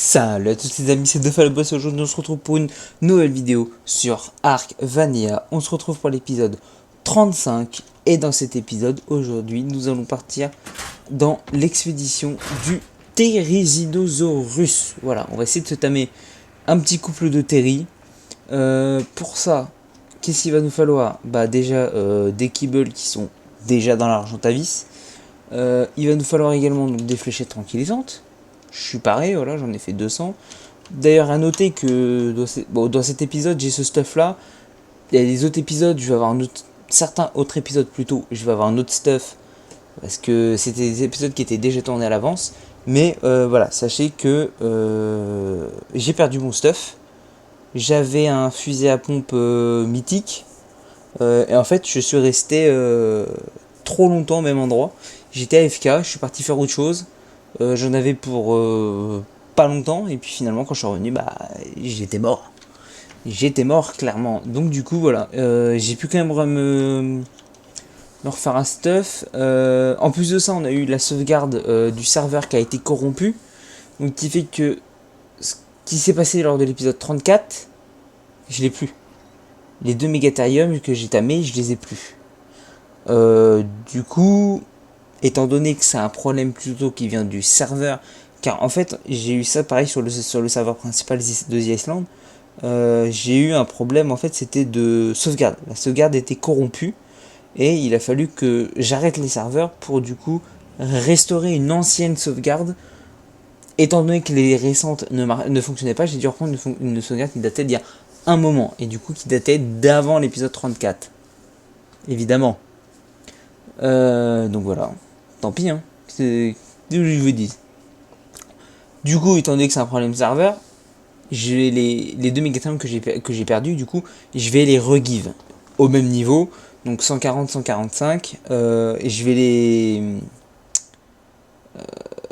Salut à tous les amis, c'est DeFalboss. Aujourd'hui on se retrouve pour une nouvelle vidéo sur Ark Vanilla. On se retrouve pour l'épisode 35 et dans cet épisode aujourd'hui nous allons partir dans l'expédition du Therizinosaurus. Voilà, on va essayer de se tamer un petit couple de Terry. Pour ça, qu'est-ce qu'il va nous falloir? Bah déjà des kibbles qui sont déjà dans l'Argentavis. Il va nous falloir également donc, des fléchettes tranquillisantes. Je suis pareil, voilà, j'en ai fait 200. D'ailleurs, à noter que dans cet épisode, j'ai ce stuff là. Il y a les autres épisodes, je vais avoir certains autres épisodes plutôt, je vais avoir un autre stuff. Parce que c'était des épisodes qui étaient déjà tournés à l'avance. Mais voilà, sachez que j'ai perdu mon stuff. J'avais un fusil à pompe mythique. Et en fait, je suis resté trop longtemps au même endroit. J'étais AFK, je suis parti faire autre chose. J'en avais pour pas longtemps et puis finalement quand je suis revenu j'étais mort. J'étais mort clairement. Donc du coup voilà, j'ai pu quand même me refaire un stuff. En plus de ça on a eu la sauvegarde du serveur qui a été corrompu. Donc qui fait que ce qui s'est passé lors de l'épisode 34, je l'ai plus. Les 2 mégatherium que j'ai tamés, je les ai plus. Du coup, étant donné que c'est un problème plutôt qui vient du serveur, car en fait j'ai eu ça pareil sur le serveur principal de The Island, j'ai eu un problème en fait, c'était de sauvegarde. La sauvegarde était corrompue et il a fallu que j'arrête les serveurs pour du coup restaurer une ancienne sauvegarde. Étant donné que les récentes ne fonctionnaient pas, j'ai dû reprendre une sauvegarde qui datait d'il y a un moment et du coup qui datait d'avant l'épisode 34. Évidemment. Donc voilà. Tant pis, hein. C'est ce que je vous dis. Du coup, étant donné que c'est un problème serveur, je vais les 2 mégatherium que j'ai perdu, du coup, je vais les regive au même niveau. Donc 140, 145. Et je vais les.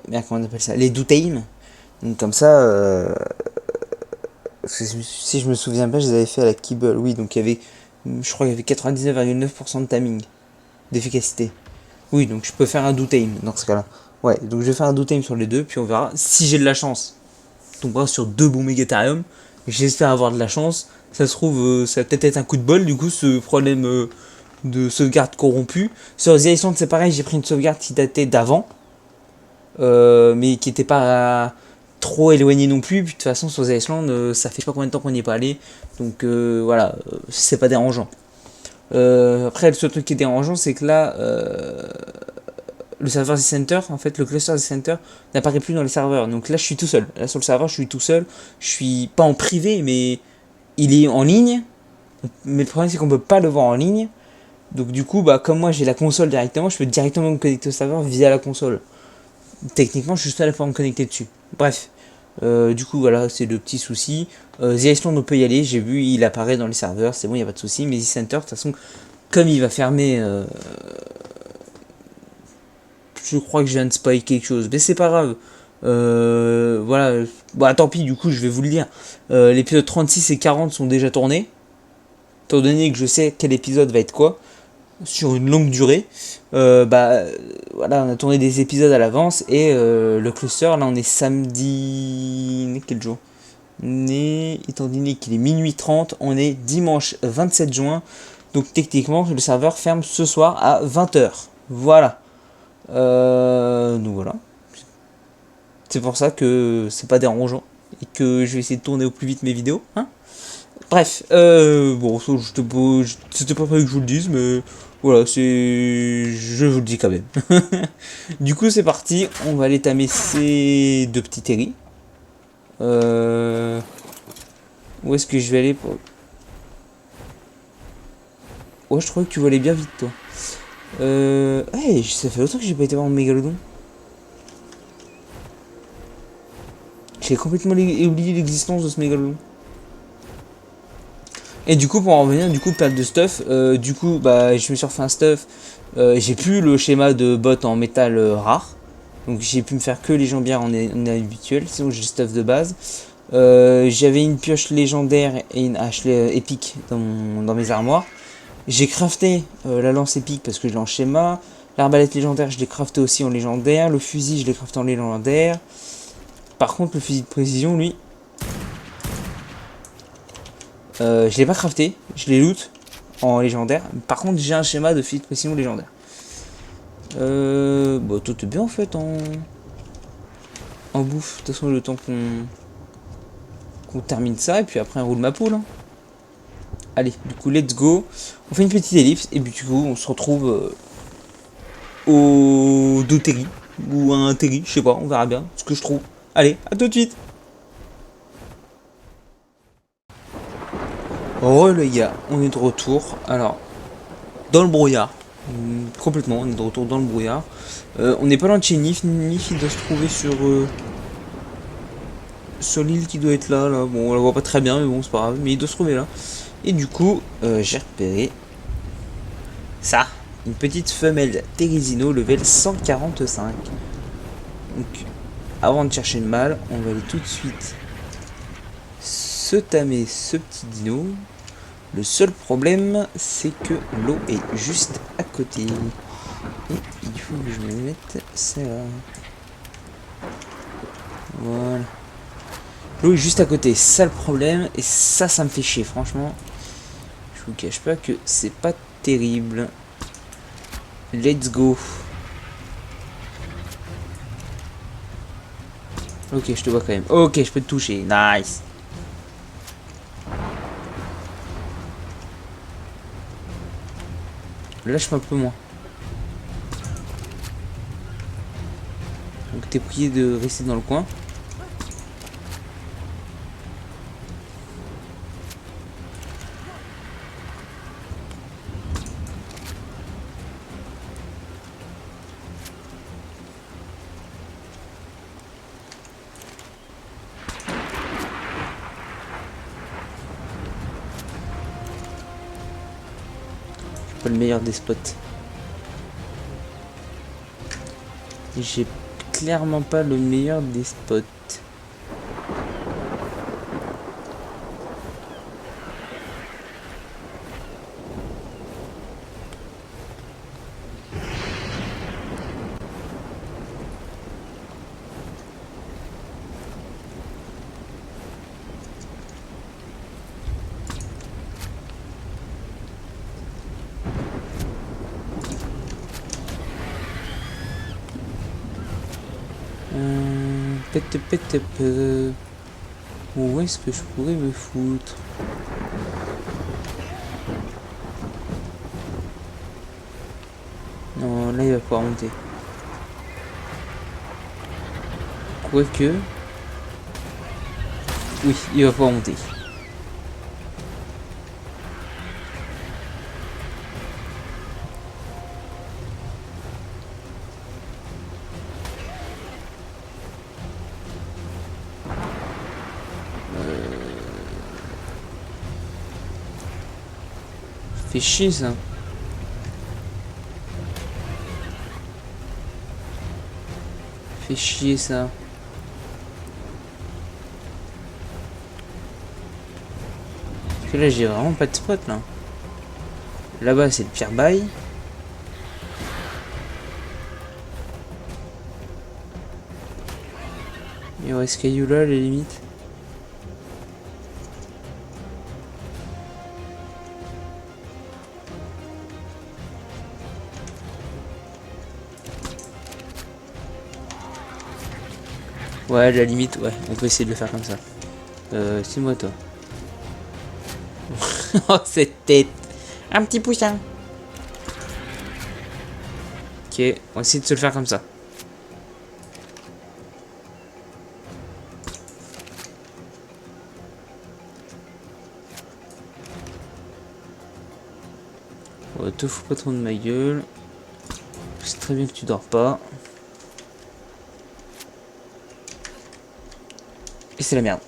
Merde, comment on appelle ça? Les Duteim. Donc comme ça. Si je me souviens bien, je les avais fait à la Kibble. Oui, donc il y avait. Je crois qu'il y avait 99,9% de timing. D'efficacité. Oui, donc je peux faire un Duteim dans ce cas-là. Ouais, donc je vais faire un Duteim sur les deux, puis on verra si j'ai de la chance. On tombera sur 2 bons mégatherium. J'espère avoir de la chance. Ça se trouve, ça va peut-être être un coup de bol, du coup, ce problème de sauvegarde corrompue. Sur The Island, c'est pareil, j'ai pris une sauvegarde qui datait d'avant, mais qui n'était pas trop éloignée non plus. Puis de toute façon, sur The Island, ça fait pas combien de temps qu'on n'y est pas allé. Donc voilà, c'est pas dérangeant. Après, le seul truc qui est dérangeant, c'est que là, le serveur Z-Center, en fait, le cluster Z-Center n'apparaît plus dans les serveurs. Donc là, je suis tout seul. Là, sur le serveur, je suis tout seul. Je suis pas en privé, mais il est en ligne. Mais le problème, c'est qu'on peut pas le voir en ligne. Donc du coup, comme moi, j'ai la console directement, je peux directement me connecter au serveur via la console. Techniquement, je suis seul à pouvoir me connecter dessus. Bref. Du coup, voilà, c'est le petit souci. The Island, on peut y aller. J'ai vu, il apparaît dans les serveurs. C'est bon, il n'y a pas de souci. Mais Z-Center, de toute façon, comme il va fermer... je crois que je viens de spoil quelque chose, mais c'est pas grave. Voilà, tant pis, du coup, je vais vous le dire. L'épisode 36 et 40 sont déjà tournés. Étant donné que je sais quel épisode va être quoi, sur une longue durée, voilà, on a tourné des épisodes à l'avance et le cluster, là, on est samedi. Quel jour? Étant donné qu'il est minuit 30, on est dimanche 27 juin. Donc, techniquement, le serveur ferme ce soir à 20h. Voilà. Donc voilà. C'est pour ça que c'est pas dérangeant et que je vais essayer de tourner au plus vite mes vidéos. Hein, bref, bon, c'était pas prévu que je vous le dise, mais voilà, je vous le dis quand même. Du coup, c'est parti. On va aller tamer ces 2 petits terris. Où est-ce que je vais aller pour... Ouais, je trouvais que tu volais bien vite, toi. Hey, ça fait longtemps que j'ai pas été voir mon mégalodon. J'ai complètement oublié l'existence de ce mégalodon. Et du coup, pour en revenir, du coup, perte de stuff. Du coup, je me suis refait un stuff. J'ai plus le schéma de bot en métal rare. Donc j'ai pu me faire que les jambières en habituel. Sinon j'ai le stuff de base. J'avais une pioche légendaire et une hache épique dans mes armoires. J'ai crafté la lance épique parce que je l'ai en schéma. L'arbalète légendaire, je l'ai crafté aussi en légendaire. Le fusil, je l'ai crafté en légendaire. Par contre, le fusil de précision, lui, je l'ai pas crafté, je l'ai loot en légendaire. Par contre, j'ai un schéma de fusil de précision légendaire. Bon, tout est bien en fait en bouffe. De toute façon, le temps qu'on termine ça, et puis après, on roule ma poule. Hein. Allez, du coup, let's go. On fait une petite ellipse, et puis du coup, on se retrouve au Doterry, ou à un Terry, je sais pas, on verra bien ce que je trouve. Allez, à tout de suite. Oh les gars, on est de retour. Alors, dans le brouillard. Complètement, on est de retour dans le brouillard. On n'est pas loin de chez Nif. Nif, il doit se trouver sur l'île qui doit être là, là. Bon, on la voit pas très bien, mais bon, c'est pas grave. Mais il doit se trouver là. Et du coup, j'ai repéré ça. Une petite femelle Terizino level 145. Donc, avant de chercher le mâle, on va aller tout de suite se tamer ce petit dino. Le seul problème, c'est que l'eau est juste à côté. Et il faut que je me mette ça là. Voilà. L'eau est juste à côté, ça le problème. Et ça me fait chier, franchement. Je vous cache pas que c'est pas terrible. Let's go. Ok, je te vois quand même. Ok, je peux te toucher. Nice. Lâche-moi un peu moins. Donc t'es prié de rester dans le coin. Pas le meilleur des spots. J'ai clairement pas le meilleur des spots. Pète. Où est-ce que je pourrais me foutre? Non, là il va pouvoir monter. Quoique. Oui, il va pouvoir monter. Fait chier ça. Fait chier ça. Parce que là j'ai vraiment pas de spot là. Là-bas c'est le pire bail. Il reste caillou là, les limites. Ouais, la limite, ouais, on peut essayer de le faire comme ça. C'est moi toi. Oh, cette tête. Un petit poussin. Ok, on va essayer de se le faire comme ça. Ouais, te fous pas trop de ma gueule. C'est très bien que tu dors pas. Et c'est la merde.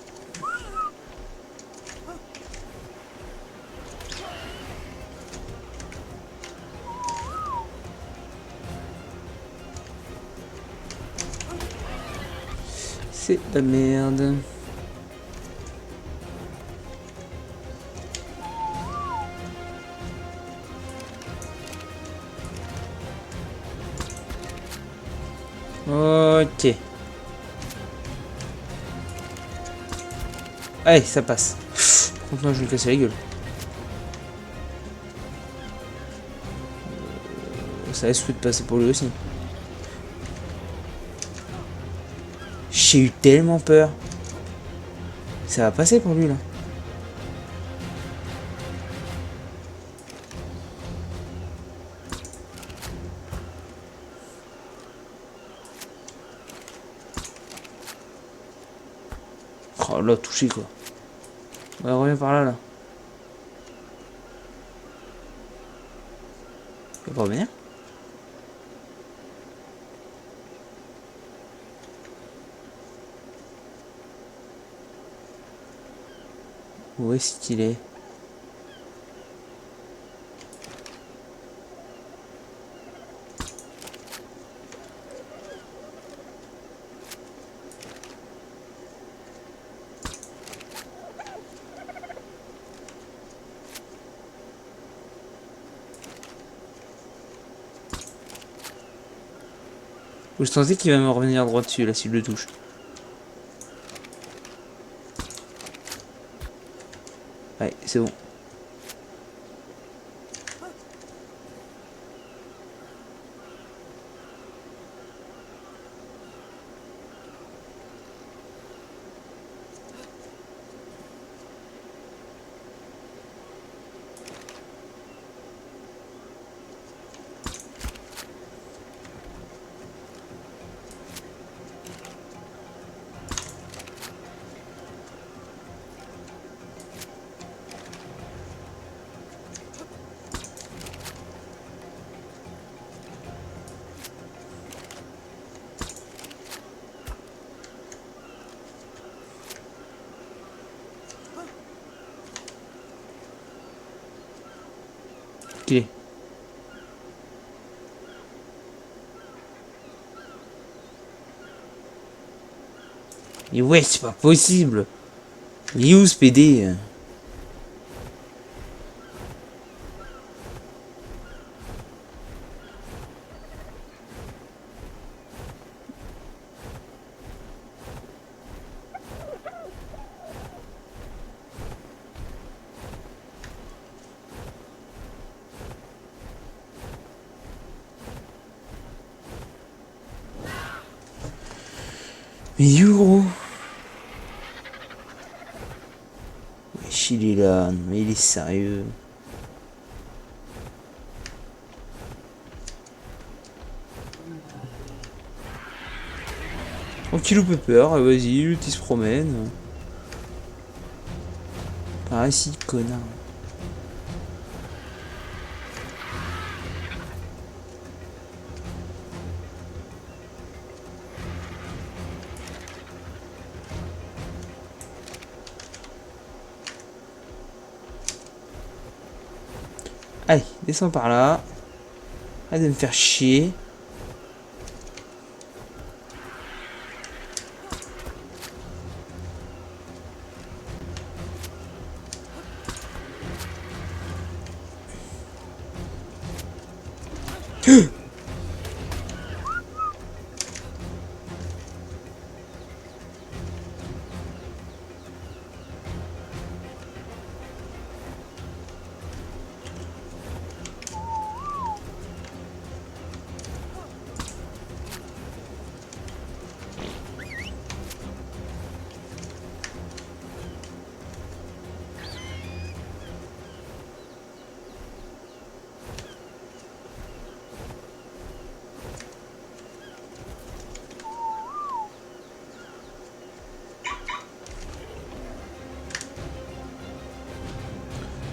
C'est la merde. Ok. Allez, ça passe. Par contre, moi, je vais lui casser la gueule. Ça risque de passer pour lui aussi. J'ai eu tellement peur. Ça va passer pour lui, là. Oh là, touché, quoi. Ouais, reviens par là, là. Il va pas revenir? Où est-ce qu'il est? Je sentais qu'il va me revenir droit dessus, là, s'il le touche. Ouais, c'est bon. Ok. Mais ouais, c'est pas possible. Il est où ce PD? Mais il est où, gros? Wesh, il est là. Non, mais il est sérieux. Tranquille ou peur, vas-y, il se promène. Ah si, connard. Allez, descends par là. Arrête de me faire chier.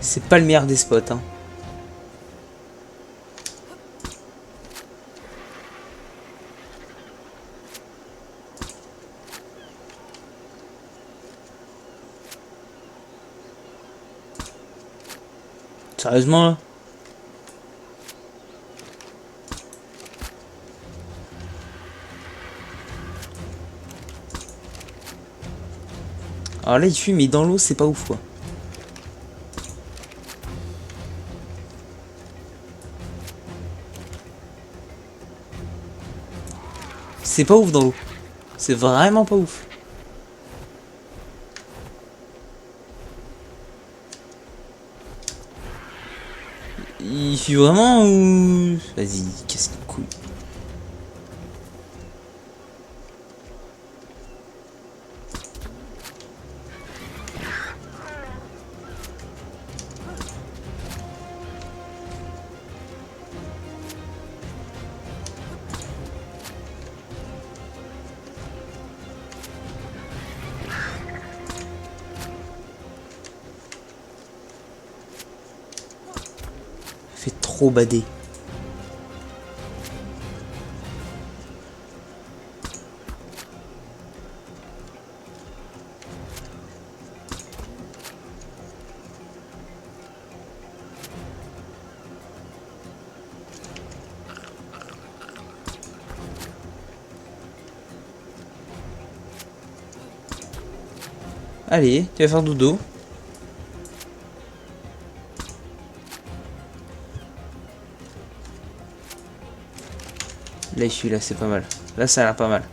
C'est pas le meilleur des spots, hein. Sérieusement, là? Alors là, il fuit, mais dans l'eau, c'est pas ouf, quoi. C'est pas ouf dans l'eau. C'est vraiment pas ouf. suffit vraiment ou... Vas-y, casse les couilles. Fait trop bader. Allez, tu vas faire dodo. Là, je suis là, c'est pas mal. Là, ça a l'air pas mal.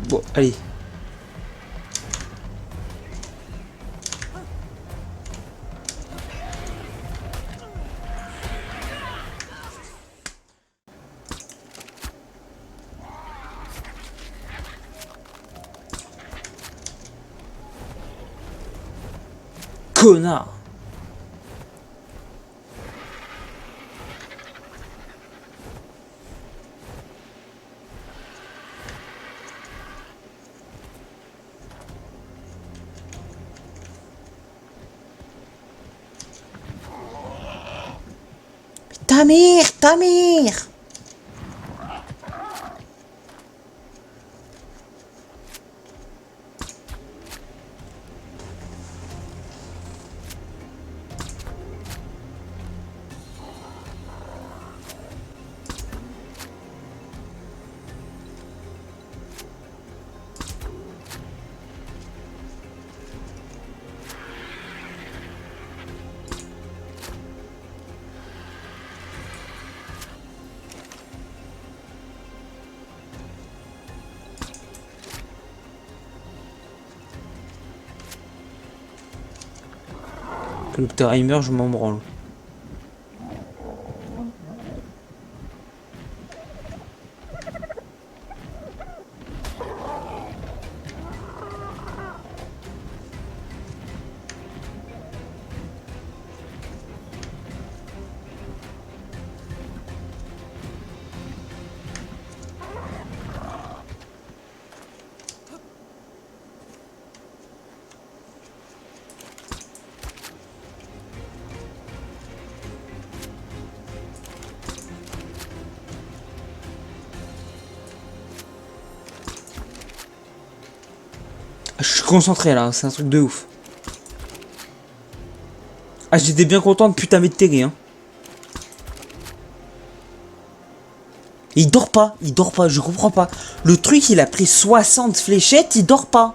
Bon, allez. Connard. Ta mère, ta mère. Que le timer, je m'en branle. Je suis concentré là, c'est un truc de ouf. Ah, j'étais bien content de putain mettre Terry, hein. Il dort pas, je comprends pas. Le truc, il a pris 60 fléchettes, il dort pas.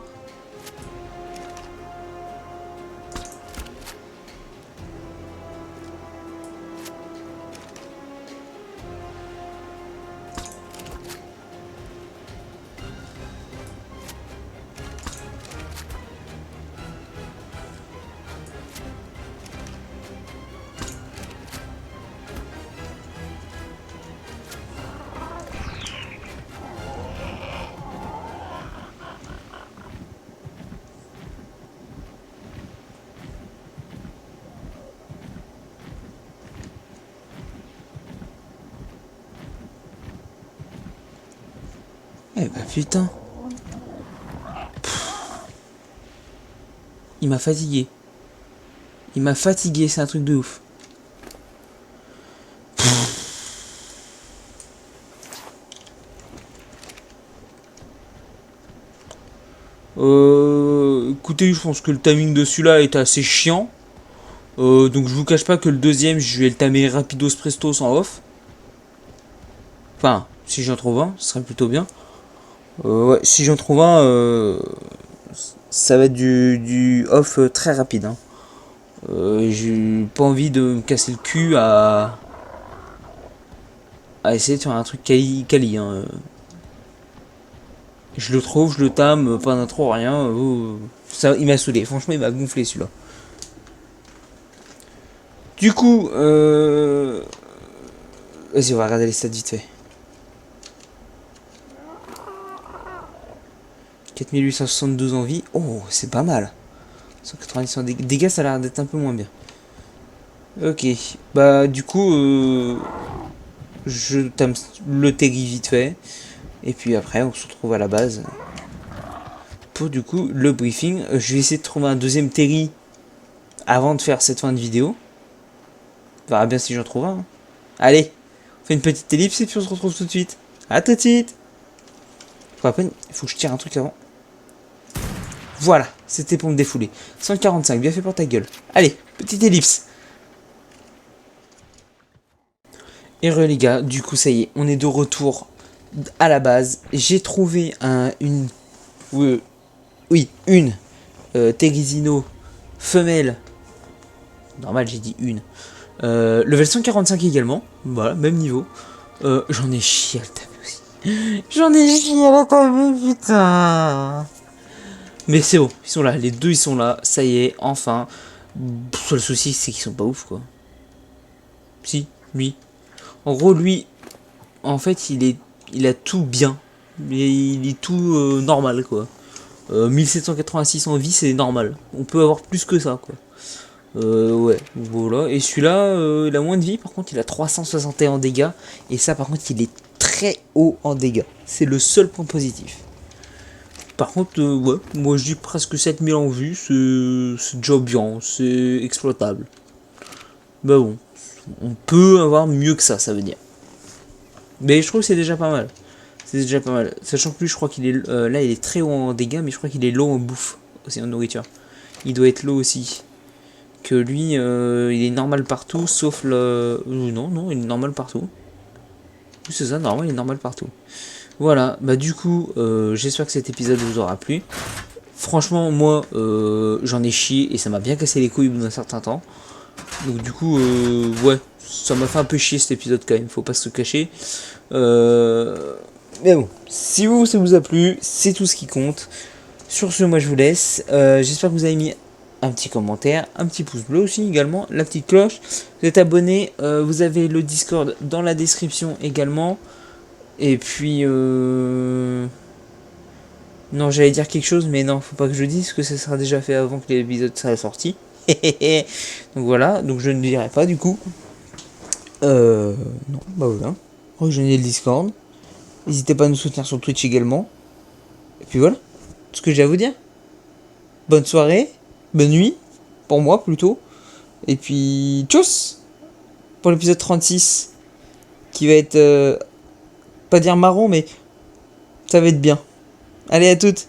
Eh bah putain. Il m'a fatigué. Il m'a fatigué, c'est un truc de ouf. Écoutez, je pense que le timing de celui-là est assez chiant. Donc je vous cache pas que le deuxième, je vais le tamer rapidos prestos en off. Enfin, si j'en trouve un, ce serait plutôt bien. Ouais, si j'en trouve un, ça va être du off très rapide. Hein. J'ai pas envie de me casser le cul à essayer de faire un truc quali. Hein. Je le trouve, je le tame, pas d'intro, rien. Ça, il m'a saoulé, franchement, il m'a gonflé celui-là. Du coup, vas-y, on va regarder les stats vite fait. 4872 en vie. Oh, c'est pas mal. 190 en dégâts, ça a l'air d'être un peu moins bien. Ok, bah du coup, je tame le Terry vite fait. Et puis après, on se retrouve à la base. Pour du coup, le briefing. Je vais essayer de trouver un deuxième Terry avant de faire cette fin de vidéo. On verra bien si j'en trouve un. Hein. Allez, on fait une petite ellipse et puis on se retrouve tout de suite. A tout de suite. Il faut que je tire un truc avant. Voilà, c'était pour me défouler. 145, bien fait pour ta gueule. Allez, petite ellipse. Et les gars, du coup ça y est, on est de retour à la base. J'ai trouvé une Terizino femelle. Normal, j'ai dit une. Level 145 également. Voilà, même niveau. J'en ai chié à le taper aussi. J'en ai chié à le taper, putain. Mais c'est bon, ils sont là. Les deux, ils sont là. Ça y est, enfin. Le souci, c'est qu'ils sont pas ouf, quoi. Si, lui. En gros, lui, en fait, il a tout bien. Mais il est tout normal, quoi. 1786 en vie, c'est normal. On peut avoir plus que ça, quoi. Ouais, voilà. Et celui-là, il a moins de vie. Par contre, il a 361 en dégâts. Et ça, par contre, il est très haut en dégâts. C'est le seul point positif. Par contre, ouais, moi je dis presque 7000 en vue. C'est déjà bien. C'est exploitable. Bah bon. On peut avoir mieux que ça veut dire. Mais je trouve que c'est déjà pas mal. C'est déjà pas mal. Sachant que lui, je crois qu'il est là, il est très haut en dégâts, mais je crois qu'il est low en bouffe aussi en nourriture. Il doit être low aussi. Que lui, il est normal partout, sauf le. Non, il est normal partout. C'est ça, normal, il est normal partout. Voilà, bah du coup, j'espère que cet épisode vous aura plu. Franchement, moi, j'en ai chié et ça m'a bien cassé les couilles au bout d'un certain temps. Donc du coup, ouais, ça m'a fait un peu chier cet épisode quand même, faut pas se cacher. Mais bon, si ça vous a plu, c'est tout ce qui compte. Sur ce, moi je vous laisse. J'espère que vous avez mis un petit commentaire, un petit pouce bleu aussi également, la petite cloche. Vous êtes abonné, vous avez le Discord dans la description également. Et puis, non, j'allais dire quelque chose, mais non, faut pas que je dise, parce que ça sera déjà fait avant que l'épisode soit sorti. Donc voilà, donc je ne dirai pas du coup. Non, bah voilà. Rejoignez le Discord. N'hésitez pas à nous soutenir sur Twitch également. Et puis voilà, tout ce que j'ai à vous dire. Bonne soirée, bonne nuit, pour moi plutôt. Et puis, tchuss pour l'épisode 36, qui va être, pas dire marron, mais ça va être bien. Allez, à toutes.